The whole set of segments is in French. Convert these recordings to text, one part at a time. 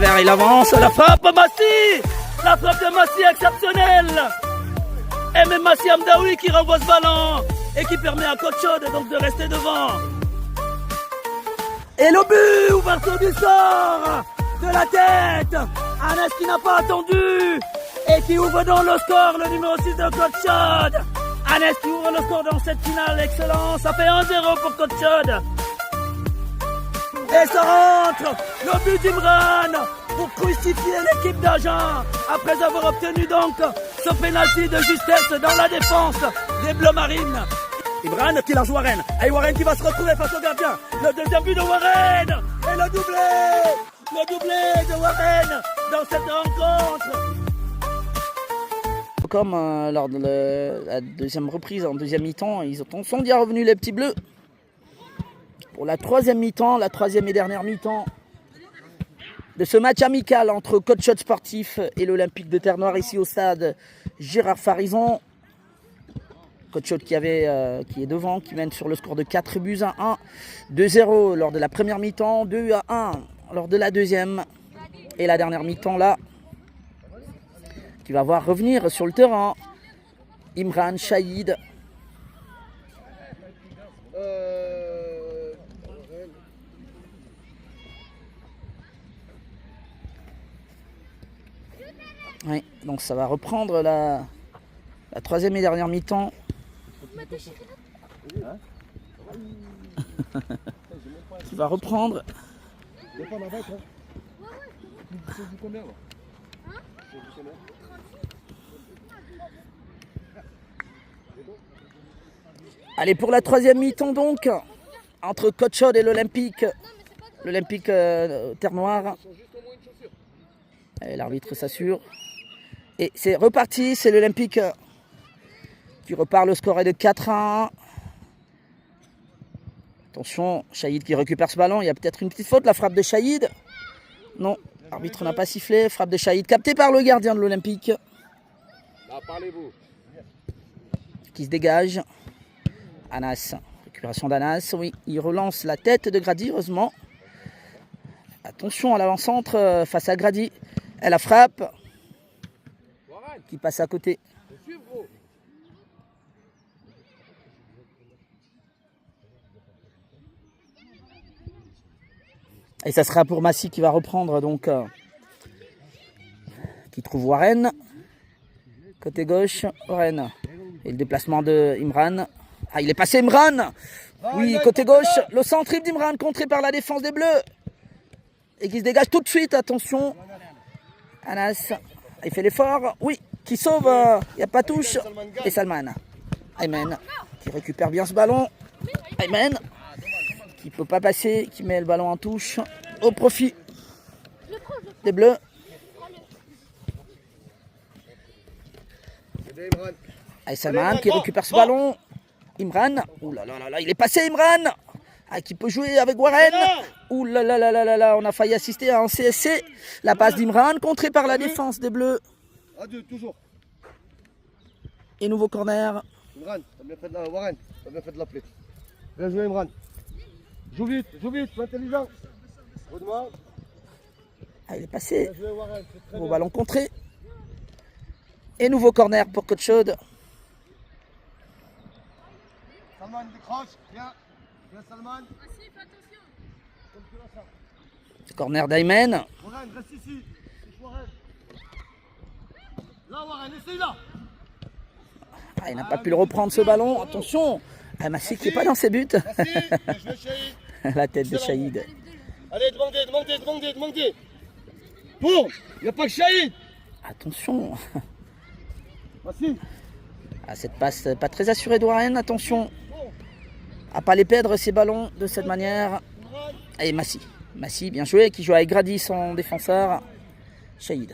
Verts, il avance, la frappe Massi. La frappe de Massi exceptionnelle. Et même Massi Amdaoui qui renvoie ce ballon et qui permet à Coachode donc de rester devant. Et le but, ouverture du sort de la tête. Anes qui n'a pas attendu et qui ouvre donc le score, le numéro 6 de Coachode. Anes qui ouvre le score dans cette finale, excellent. Ça fait 1-0 pour Coachode. Et ça rentre, le but d'Imran pour crucifier l'équipe d'Agen après avoir obtenu donc ce pénalty de justesse dans la défense des Bleus Marines. Imran qui lance Warren. Et Warren qui va se retrouver face au gardien. Le deuxième but de Warren. Et le doublé de Warren dans cette rencontre. Comme lors de la deuxième reprise, en deuxième mi-temps, ils sont bien revenus les petits bleus. Pour la troisième mi-temps, la troisième et dernière mi-temps de ce match amical entre Coachode Sportif et l'Olympique de Terre-Noire ici au stade Gérard Farison. Coachode qui est devant, qui mène sur le score de 4 buts à 1. 2-0 lors de la première mi-temps, 2-1 lors de la deuxième. Et la dernière mi-temps là, qui va voir revenir sur le terrain Imran Shahid. Oui, donc ça va reprendre la troisième et dernière mi-temps. Qui va reprendre. Allez, pour la troisième mi-temps donc, entre Coachode et l'Olympique Terre-Noire. L'arbitre s'assure. Et c'est reparti, c'est l'Olympique qui repart, le score est de 4-1. Attention, Shahid qui récupère ce ballon, il y a peut-être une petite faute, la frappe de Shahid. Non, l'arbitre n'a pas sifflé, frappe de Shahid, captée par le gardien de l'Olympique. Qui se dégage. Anas, récupération d'Anas, oui, il relance la tête de Grady, heureusement. Attention à l'avant-centre face à Grady. Et la frappe qui passe à côté. Et ça sera pour Massi qui va reprendre, donc qui trouve Warren. Côté gauche, Warren. Et le déplacement de Imran. Ah, il est passé Imran. Oui, côté gauche, le centre d'Imran contré par la défense des Bleus. Et qui se dégage tout de suite, attention. Anas, il fait l'effort. Oui, qui sauve, il n'y a pas touche. Et Salman. Ayman, qui récupère bien ce ballon. Ayman, qui ne peut pas passer, qui met le ballon en touche. Au profit des Bleus. Et Salman qui récupère ce ballon. Imran, ouh là là là là, il est passé Imran. Ah, qui peut jouer avec Warren. Ouh là là là là là, on a failli assister à un CSC. La passe d'Imran, contrée par la défense des Bleus. Toujours. Et nouveau corner. Imran, t'as bien fait de la Warren, t'as bien fait de l'appeler. Bien joué Imran. Joue vite, sois intelligent. Ah, il est passé. Bien joué, Warren, au ballon contré. Et nouveau corner pour Coachode. Salman décroche, viens. Viens Salman. Corner d'Ayman. Warren, reste ici. Warren. Là Warren, essaye là. Ah, il n'a pas pu le reprendre ce ballon. Attention. Ah, Massi qui n'est pas dans ses buts. La tête de Shahid. Allez, demandez. Bon, il n'y a pas que Shahid. Attention. Massi. Ah, cette passe pas très assurée de Warren. Attention à pas les perdre ces ballons de cette manière. Allez, Massi, bien joué, qui joue avec Grady, son défenseur. Shahid.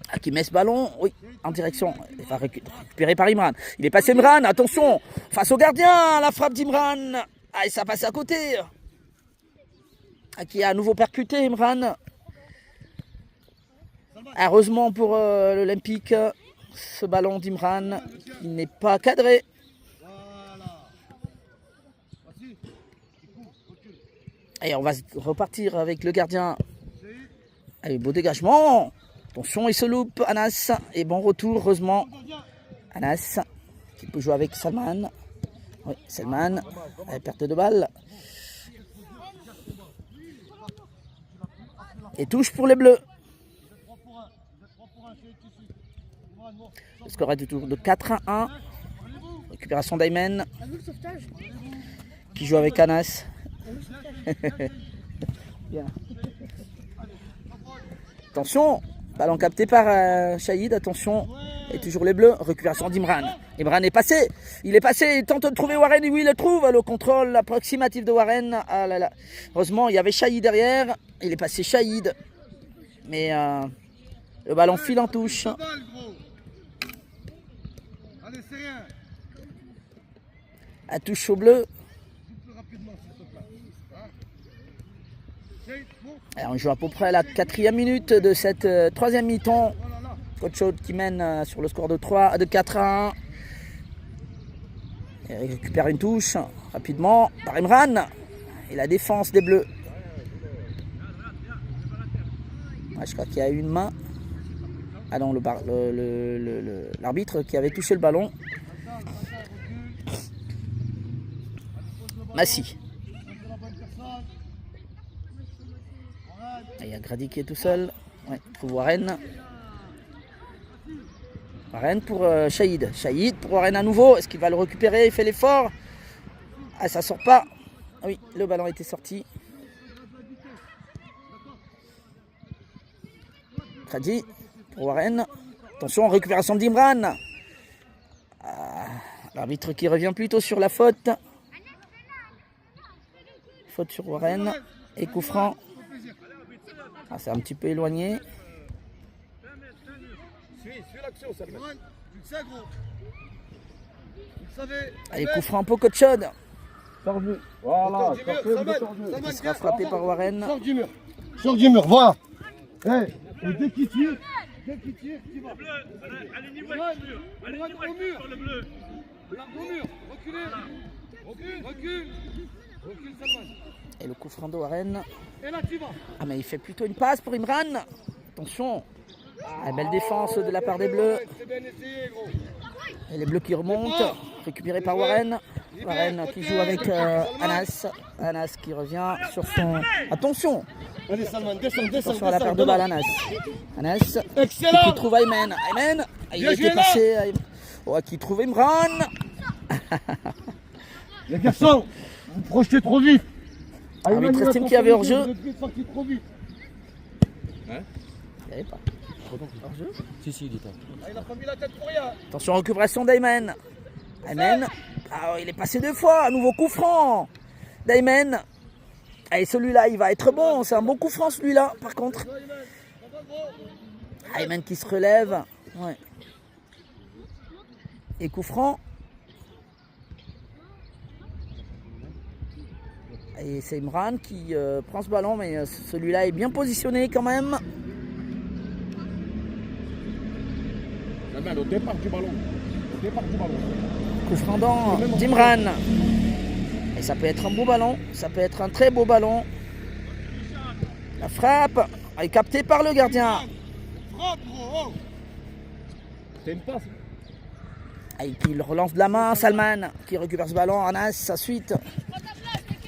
Ah, qui met ce ballon, oui, en direction. Il va récupérer par Imran. Il est passé Imran, attention, face au gardien, la frappe d'Imran. Ah, et ça passe à côté. Ah, qui a à nouveau percuté Imran. Heureusement pour l'Olympique, ce ballon d'Imran qui n'est pas cadré. Et on va repartir avec le gardien. Allez, beau dégagement. Attention, il se loupe, Anas. Et bon retour, heureusement. Anas, qui peut jouer avec Salman. Oui, Salman. Allez, perte de balle. Et touche pour les Bleus. Le score est toujours de 4-1. Récupération d'Aymen. Qui joue avec Anas. Bien. Attention, ballon capté par Shahid, attention. Et toujours les Bleus, récupération d'Imran. Imran est passé, il tente de trouver Warren et oui, il le trouve. Le contrôle approximatif de Warren. Ah là là. Heureusement, il y avait Shahid derrière. Il est passé Shahid. Mais le ballon file en touche. À touche au bleu. Alors on joue à peu près à la 4e minute de cette 3e mi-temps. Coach Chaude qui mène sur le score de 4-1. Il récupère une touche rapidement par Imran. Et la défense des Bleus. Je crois qu'il y a eu une main. Ah non, l'arbitre qui avait touché le ballon. Massi. Il y a Grady qui est tout seul. Ouais, pour Warren. Warren pour Shahid. Shahid pour Warren à nouveau. Est-ce qu'il va le récupérer? Il fait l'effort. Ah, ça sort pas. Ah oui, le ballon était sorti. Grady pour Warren. Attention, récupération d'Imran. Ah, l'arbitre qui revient plutôt sur la faute. Faute sur Warren. Et coup franc. Ah, c'est un petit peu éloigné. Allez, coup franc pour Coach Chaude. Voilà, Il sera frappé par Warren. Sors du mur, voilà. Hey, et dès qu'il tire, tu vas. Allez, niveau au mur. Allez, niveau au mur. Sur le bleu. Au mur. Reculez. Recule, Salman. Et le coup franc de Warren. Et là, tu vas. Ah, mais il fait plutôt une passe pour Imran. Attention. Ah, belle défense de la part des Bleus. C'est bien essayé, gros. Et les Bleus qui remontent. Récupéré par Warren. Warren qui joue avec Anas. Anas qui revient sur son... Attention. Allez, Salman, descends. Attention à la perte de balle, Anas. Excellent. Qui trouve Aymen. Il était passé. Qui trouve Imran. Les garçons, vous projetez trop vite. Arbitre estime qu'il y avait hors-jeu. Trop vite. Il n'y avait pas. Hors-jeu. Si, il est là. Il a pas mis la tête pour rien. Attention, récupération d'Aymen. Aymen. Ah, il est passé 2 fois. Un nouveau coup franc d'Aymen. Et celui-là, il va être bon. C'est un bon coup franc, celui-là, par contre. Aymen qui se relève. Ouais. Et coup franc. Et c'est Imran qui prend ce ballon, mais celui-là est bien positionné quand même. Au départ du ballon. Coup franc d'Imran. Et ça peut être un beau ballon, ça peut être un très beau ballon. La frappe est captée par le gardien. Frappe, gros. C'est une passe. Et il relance de la main, Salman qui récupère ce ballon. Anas, sa suite.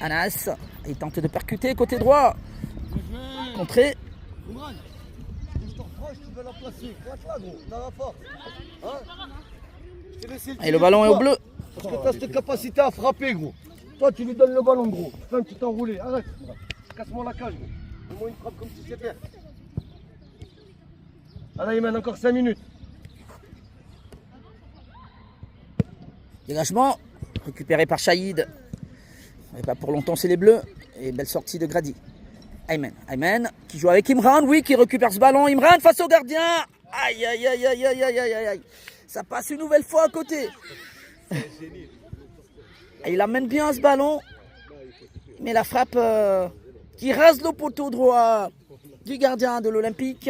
Anas, il tente de percuter côté droit. Contré. Imran, je te reproche, tu veux la placer. Place-la, gros, dans la force. Et le ballon est au bleu. Parce que tu as cette capacité à frapper, gros. Toi, tu lui donnes le ballon, gros. Fais un petit enroulé. Arrête. Casse-moi la cage, gros. Fais-moi une frappe comme tu sais faire. Allez, il mène encore 5 minutes. Dégagement. Récupéré par Shahid. Et pas pour longtemps, c'est les Bleus. Et belle sortie de Grady. Aymen qui joue avec Imran. Oui, qui récupère ce ballon. Imran face au gardien. Aïe. Ça passe une nouvelle fois à côté. Et il amène bien ce ballon. Mais la frappe qui rase le poteau droit du gardien de l'Olympique.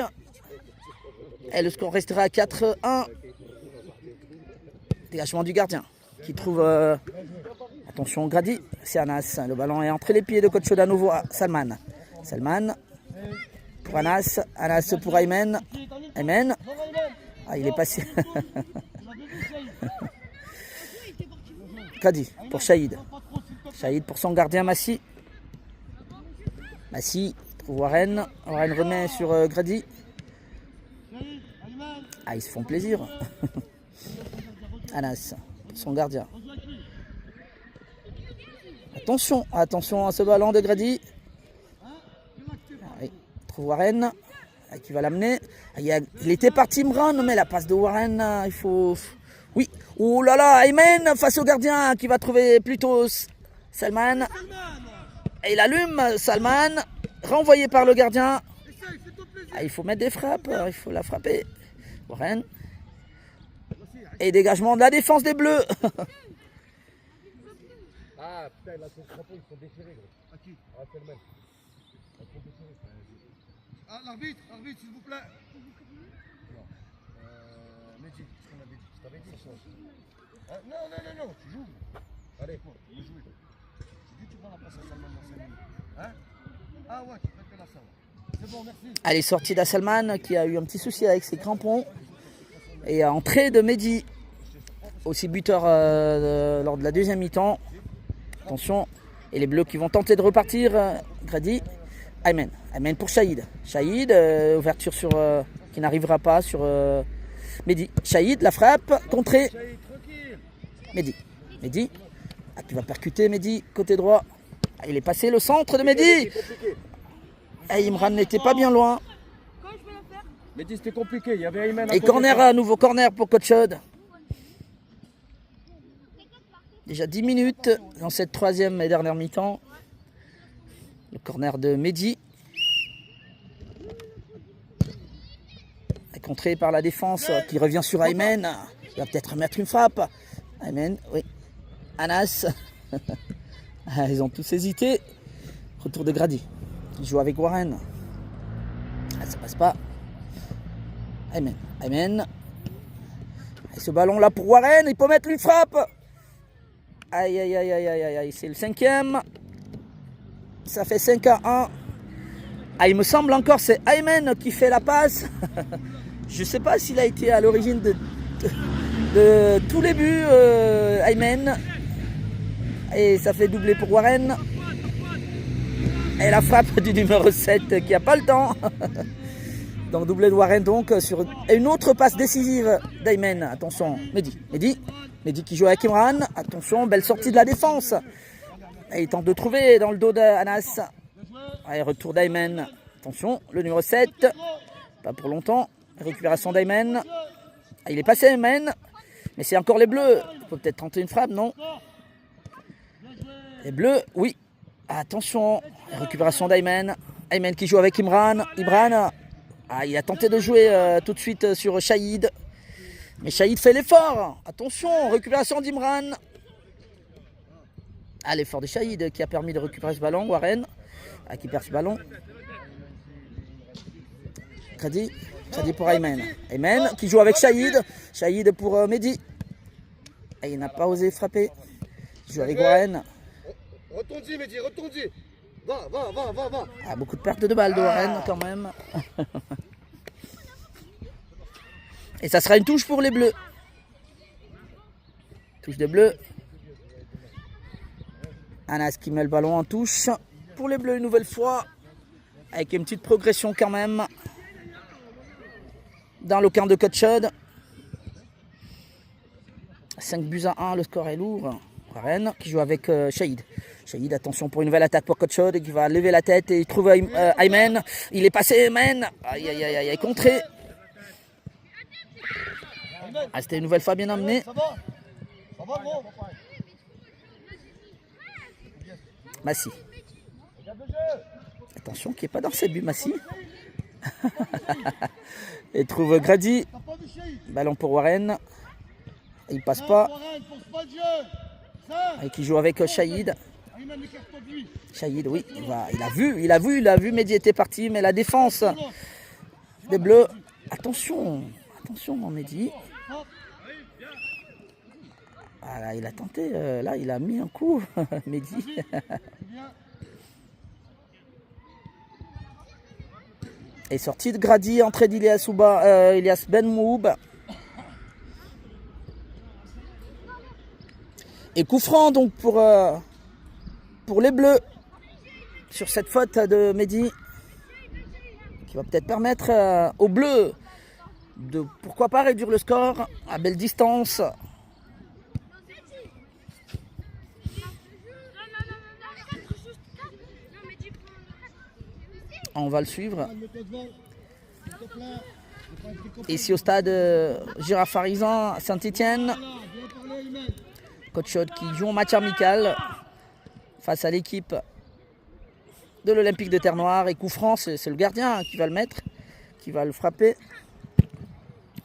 Et le score restera à 4-1. Dégagement du gardien. qui trouve... attention, Grady, c'est Anas. Le ballon est entre les pieds de coach Chaud à nouveau à Salman. Salman pour Anas. Anas pour Aymen. Aymen. Ah, il est passé. Grady pour Shahid. Shahid pour son gardien Massi. Massi trouve Warren. Warren remet sur Grady. Ah, ils se font plaisir. Anas, son gardien. Attention, attention à ce ballon de Grady. Il trouve Warren qui va l'amener. Il était parti Imran, mais la passe de Warren, il faut... Oui, oh là là, Aymen face au gardien qui va trouver plutôt Salman. Et il allume Salman, renvoyé par le gardien. Ah, il faut mettre des frappes, il faut la frapper. Warren. Et dégagement de la défense des Bleus. Ah putain, là, ces crampons, ils sont déchirés, gros. À qui? Ah, Salman. Ils sont déchirés. Ah, l'arbitre, s'il vous plaît. Non. Mehdi, qu'est-ce qu'on avait dit? Je t'avais dit ça. Ah, non, tu joues. Allez, vous jouez. J'ai dit, tu prends la place à Salman dans 5 minutes. Hein? Ah ouais, tu fais que la salle. C'est bon, merci. Elle est sortie d'Assalman qui a eu un petit souci avec ses crampons. Et entrée de Mehdi, aussi buteur lors de la deuxième mi-temps. Attention, et les Bleus qui vont tenter de repartir. Grady, Aymen. Aymen pour Shahid. Shahid, ouverture sur qui n'arrivera pas sur Mehdi. Shahid, la frappe, contrée. Mehdi. Mehdi, qui va percuter Mehdi, côté droit. Ah, il est passé le centre de Mehdi. Et Imran n'était pas bien loin. Mehdi, c'était compliqué. Il y avait Aymen. Et corner, à nouveau corner pour Coach Chaud. Déjà 10 minutes dans cette troisième et dernière mi-temps. Le corner de Mehdi. Contré par la défense qui revient sur Aymen. Il va peut-être mettre une frappe. Aymen, oui. Anas. Ils ont tous hésité. Retour de Grady. Il joue avec Warren. Ah, ça passe pas. Aymen. Aymen. Et ce ballon là pour Warren. Il peut mettre une frappe. Aïe, aïe, aïe, aïe, aïe, aïe. C'est le 5e. Ça fait 5-1. Ah, il me semble encore c'est Aymen qui fait la passe. Je ne sais pas s'il a été à l'origine de tous les buts, Aymen. Et ça fait doubler pour Warren. Et la frappe du numéro 7 qui n'a pas le temps. Donc doublé de Warren donc sur une autre passe décisive d'Aymen. Attention, Mehdi qui joue avec Imran. Attention, belle sortie de la défense. Et il tente de trouver dans le dos d'Anas. Allez, retour d'Aymen. Attention, le numéro 7. Pas pour longtemps. Récupération d'Aymen. Ah, il est passé Aymen. Mais c'est encore les Bleus. Il faut peut-être tenter une frappe, non? Les Bleus, oui. Attention. Récupération d'Aymen. Aymen qui joue avec Imran. Imran. Ah, il a tenté de jouer tout de suite sur Shahid. Mais Shahid fait l'effort. Attention, récupération d'Imran. Ah, l'effort de Shahid qui a permis de récupérer ce ballon. Warren qui perd ce ballon. Grady pour Aymen. Aymen qui joue avec Shahid. Shahid pour Mehdi. Et il n'a pas osé frapper. Il joue avec Warren. Retourne-y, Mehdi, retourne-y. Va. Ah, beaucoup de pertes de balles de Warren quand même. Et ça sera une touche pour les Bleus. Touche des Bleus. Anas qui met le ballon en touche. Pour les Bleus une nouvelle fois. Avec une petite progression quand même. Dans le camp de Coach Chaud. 5-1, le score est lourd. Warren qui joue avec Shahid. Shahid, attention pour une nouvelle attaque pour Coach Chaud qui va lever la tête et il trouve Aymen. Il est passé Aymen. Aïe, contré. Ah, c'était une nouvelle fois bien amené. Ça va gros. Massi. Attention qu'il n'est pas dans ses buts, Massi. Et trouve Grady. Ballon pour Warren. Il passe pas. Et qui joue avec Shahid. Shahid, oui. Il a vu Mehdi était parti. Mais la défense des Bleus. Attention, Mehdi. Ah, là, il a tenté, là il a mis un coup, Mehdi. Et sortie de Grady, entrée d'Ilias Ilias Ben Moub. Et coup franc donc pour les Bleus sur cette faute de Mehdi qui va peut-être permettre aux Bleus de pourquoi pas réduire le score à belle distance. On va le suivre. Ici au stade Girard-Farisan à Saint-Étienne. Coach Chaude qui joue en match amical face à l'équipe de l'Olympique de Terre-Noire. Et coup franc, c'est le gardien qui va le mettre, qui va le frapper.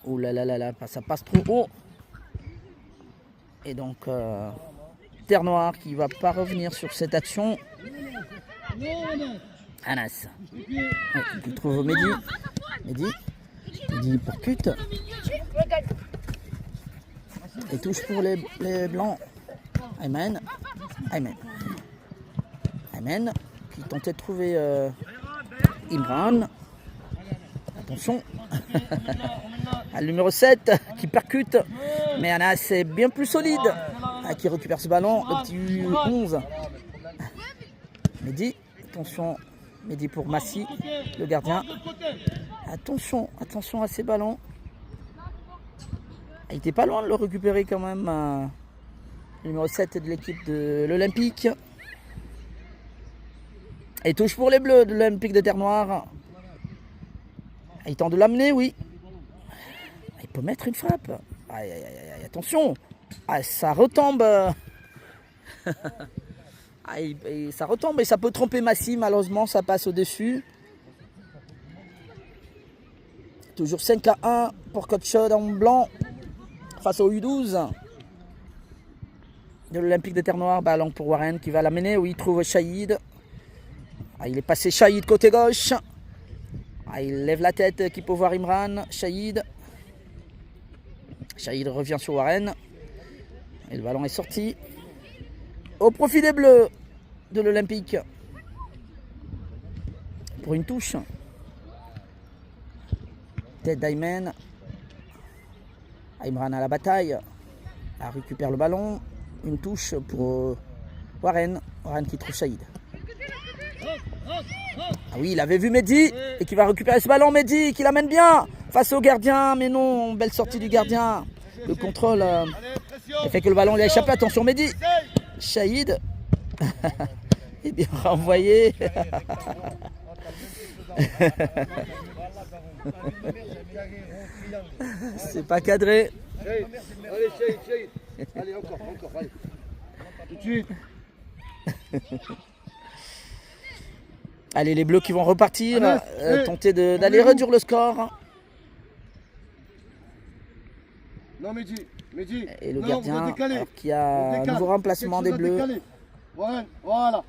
Oh là là là là, ça passe trop haut. Et donc Terre-Noire qui ne va pas revenir sur cette action. Anas. Ouais, il trouve Mehdi. Mehdi percute. Et touche pour les blancs. Ayman qui tentait de trouver Imran. Attention. Le numéro 7 qui percute. Mais Anas est bien plus solide. Qui récupère ce ballon. Le petit 11. Mehdi. Attention. Mehdi pour Massi, le gardien. Attention à ces ballons. Il était pas loin de le récupérer quand même. Le numéro 7 de l'équipe de l'Olympique. Et touche pour les Bleus de l'Olympique de Terre-Noire. Il tente de l'amener, oui. Il peut mettre une frappe. Aïe, attention. Ça retombe. Ça retombe et ça peut tromper Massi. Malheureusement, ça passe au-dessus. Toujours 5-1 pour Coach Chaude en blanc face au U12 de l'Olympique de Terre-Noire. Ballon pour Warren qui va l'amener. Oui, il trouve Shahid. Il est passé Shahid côté gauche. Il lève la tête qui peut voir Imran. Shahid revient sur Warren. Et le ballon est sorti au profit des Bleus de l'Olympique pour une touche. Tête d'Ayman. Imran à la bataille. Elle récupère le ballon. Une touche pour Warren. Warren qui trouve Shahid. Ah oui, il avait vu Mehdi et qui va récupérer ce ballon. Mehdi qui l'amène bien face au gardien. Mais non, belle sortie du gardien. Le contrôle fait que le ballon lui a échappé. Attention Mehdi. Shahid est bien renvoyé. C'est pas cadré. Allez, Shahid. Allez, encore, allez. Tout de suite. Allez, les Bleus qui vont repartir, tenter d'aller réduire le score. Non, Mehdi. Et le gardien qui a un nouveau remplacement des Bleus. Voilà.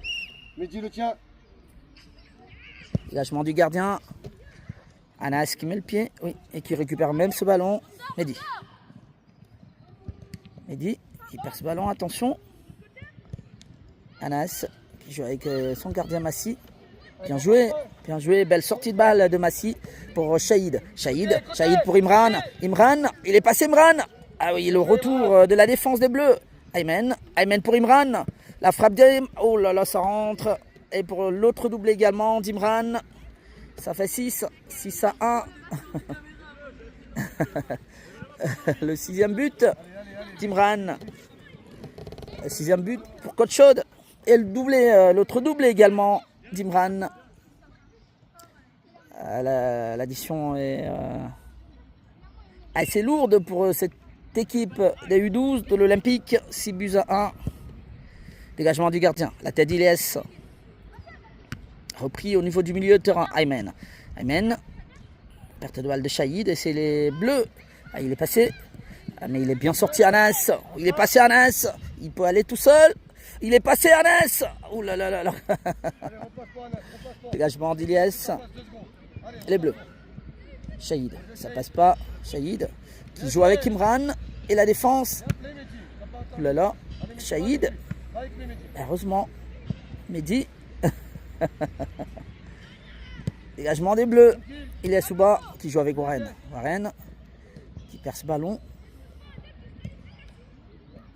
Mehdi le tient. Dégagement du gardien. Anas qui met le pied, oui, et qui récupère même ce ballon. Mehdi qui perd ce ballon, attention. Anas qui joue avec son gardien Massi. Bien joué, belle sortie de balle de Massi pour Shahid. Shahid pour Imran. Imran, il est passé Imran. Ah oui, le retour de la défense des Bleus. Ayman pour Imran. La frappe d'Imran. Oh là là, ça rentre. Et pour l'autre doublé également d'Imran. Ça fait 6-1. Le 6e but d'Imran. Le 6e but pour Coach Chaude. Et le doublé, l'autre doublé également d'Imran. L'addition est assez lourde pour cette équipe des U12 de l'Olympique. 6-1. Dégagement du gardien. La tête d'Ilias. Repris au niveau du milieu de terrain. Ayman. Perte de balle de Shahid. Et c'est les Bleus. Il est passé. Mais il est bien sorti Anas. Il est passé Anas. Il peut aller tout seul. Il est passé Anas. Ouh là là là là. Dégagement d'Ilias. Les Bleus. Shahid. Ça passe pas. Shahid qui joue avec Imran. Et la défense Ouh là là, Shahid. Avec mes Mehdi. Heureusement, Mehdi. Dégagement des Bleus. Il est Souba qui joue avec Warren. Warren qui perd ce ballon.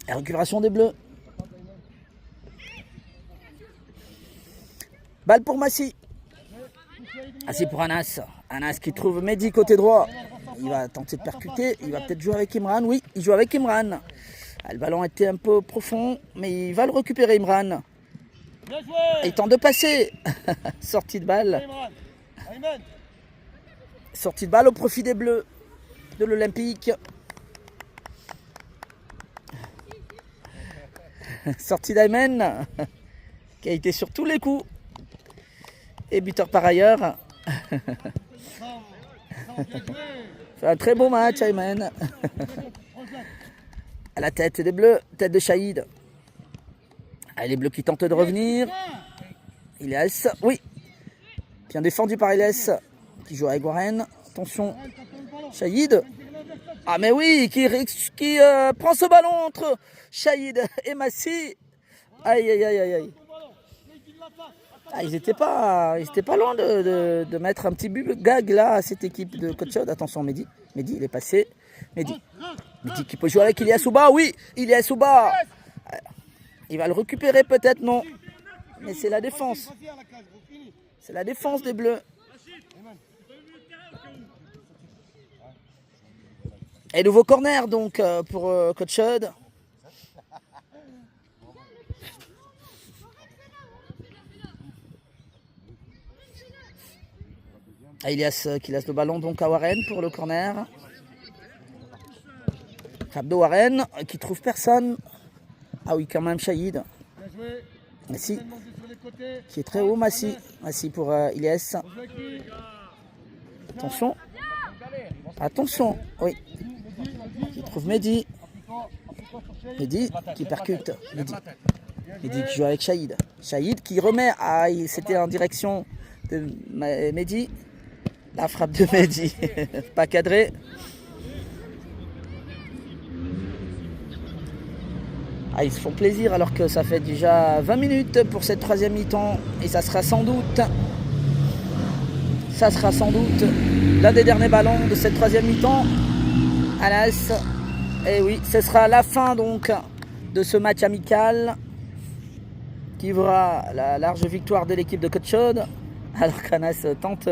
Et récupération des Bleus. Balle pour Massi. Massi pour Anas. Anas qui trouve Mehdi côté droit. Il va tenter de percuter. Il va peut-être jouer avec Imran. Oui, il joue avec Imran. Le ballon était un peu profond, mais il va le récupérer, Imran. Bien joué. Il tente de passer. Sortie de balle. Imran. Ayman. Sortie de balle au profit des Bleus de l'Olympique. Sortie d'Ayman qui a été sur tous les coups. Et buteur par ailleurs. Bravo, bien joué. Fait un très beau match, Ayman. À la tête des Bleus, tête de Shahid. Ah, les Bleus qui tentent de revenir. Ilyes, oui. Bien défendu par Ilyes, qui joue avec Warren. Attention, Shahid. Ah mais oui, qui prend ce ballon entre Shahid et Massi. Aïe, aïe, aïe, aïe, aïe. Ah, ils n'étaient pas loin de mettre un petit but gag là à cette équipe de Coach Chaude. Attention, Mehdi. Mehdi, il est passé. Mehdi qui peut jouer avec Ilyes Souba. Oui, Ilyes Souba. Il va le récupérer peut-être, non. Mais c'est la défense. C'est la défense des Bleus. Et nouveau corner donc pour Coach Chaude. Ilyes qui laisse le ballon donc à Warren pour le corner. Frappe de Warren qui trouve personne. Ah oui, quand même Shahid. Massi qui est très haut. Massi pour Ilyes. Attention. Attention. Oui. Qui trouve Mehdi. Mehdi qui percute. Mehdi qui joue avec Shahid. Shahid qui remet. Ah, c'était en direction de Mehdi. La frappe de Mehdi. Pas cadré. Ah, ils se font plaisir alors que ça fait déjà 20 minutes pour cette troisième mi-temps. Et ça sera sans doute l'un des derniers ballons de cette troisième mi-temps. Anas. Et oui, ce sera la fin donc de ce match amical qui verra la large victoire de l'équipe de Coach Chaude. Alors qu'Anas tente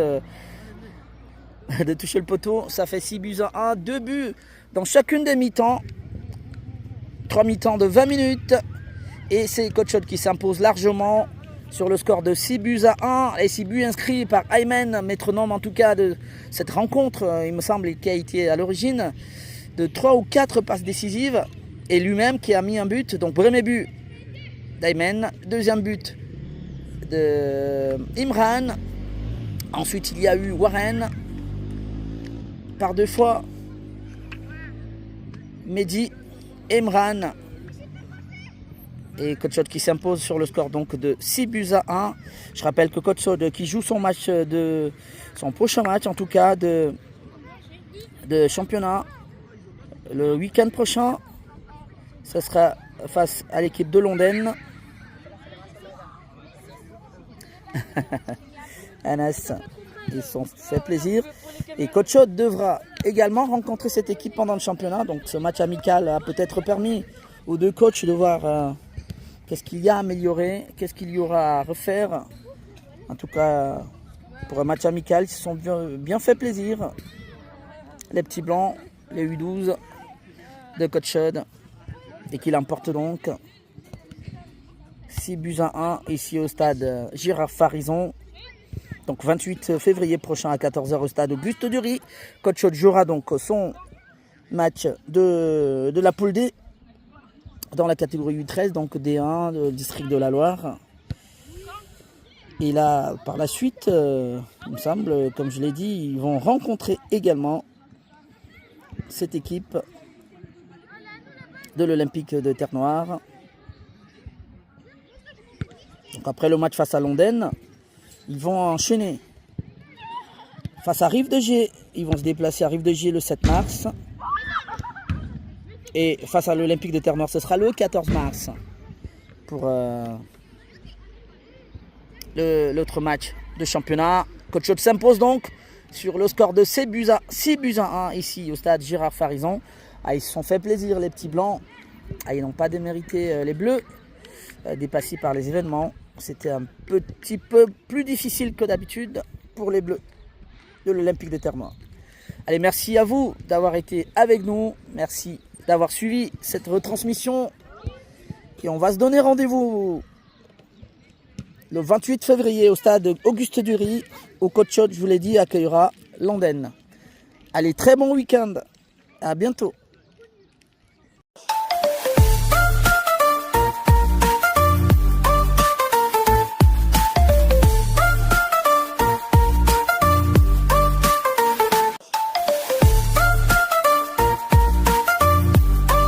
de toucher le poteau. Ça fait 6-1, 2 buts dans chacune des mi-temps. 3 mi-temps de 20 minutes. Et c'est Coach Chaude qui s'impose largement sur le score de 6-1. Et 6 buts inscrits par Ayman, métronome en tout cas de cette rencontre, il me semble, qui a été à l'origine de 3 ou 4 passes décisives. Et lui-même qui a mis un but. Donc premier but d'Ayman, deuxième but de Imran. Ensuite il y a eu Warren. Par 2 fois Mehdi, Imran et Coach Chaude qui s'impose sur le score donc de 6-1. Je rappelle que Coach Chaude qui joue son prochain match en tout cas de championnat le week-end prochain. Ce sera face à l'équipe de Londaine. Anas, ils se sont fait plaisir. Et Coach Chaude devra également rencontrer cette équipe pendant le championnat. Donc ce match amical a peut-être permis aux deux coachs de voir qu'est-ce qu'il y a à améliorer, qu'est-ce qu'il y aura à refaire. En tout cas, pour un match amical, ils se sont bien fait plaisir. Les petits blancs, les U12 de Coach Chaude. Et qui l'emporte donc 6-1 ici au stade Girard Farison. Donc 28 février prochain à 14h au stade Auguste Dury. Coach Chaude jouera donc son match de la poule D dans la catégorie U13, donc D1, le district de la Loire. Et là, par la suite, il me semble, comme je l'ai dit, ils vont rencontrer également cette équipe de l'Olympique de Terre-Noire. Donc après le match face à Londaine, ils vont enchaîner face à Rive de Gier. Ils vont se déplacer à Rive de Gier le 7 mars. Et face à l'Olympique de Terre-Noire, ce sera le 14 mars pour l'autre match de championnat. Coach Chaude s'impose donc sur le score de 6 buts à 1 ici au stade Girard Farison. Ils se sont fait plaisir les petits blancs. Ils n'ont pas démérité les bleus, dépassés par les événements. C'était un petit peu plus difficile que d'habitude pour les bleus de l'Olympique de Terre-Noire. Allez, merci à vous d'avoir été avec nous. Merci d'avoir suivi cette retransmission. Et on va se donner rendez-vous le 28 février au stade Auguste Dury, où Coach Chaude, je vous l'ai dit, accueillera Landen. Allez, très bon week-end. À bientôt.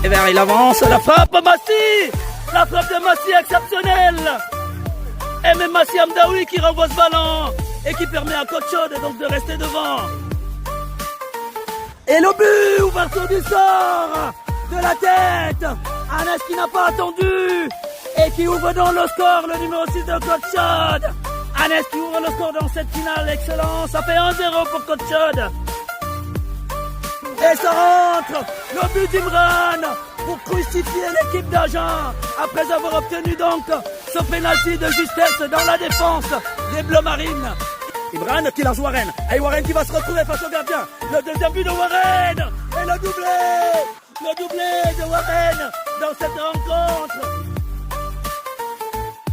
Et vers il avance, la frappe Massi. La frappe de Massi exceptionnelle. Et même Massi Amdaoui qui renvoie ce ballon et qui permet à Coach Chaude donc de rester devant. Et le but, ouverture du sort de la tête. Anes qui n'a pas attendu et qui ouvre donc le score, le numéro 6 de Coach Chaude. Anes qui ouvre le score dans cette finale, excellent. Ça fait 1-0 pour Coach Chaude. Et ça rentre, le but d'Imran pour crucifier l'équipe d'Agen après avoir obtenu donc ce pénalty de justesse dans la défense des Bleus Marines. Imran qui lance Warren. Et Warren qui va se retrouver face au gardien. Le deuxième but de Warren. Et le doublé de Warren dans cette rencontre.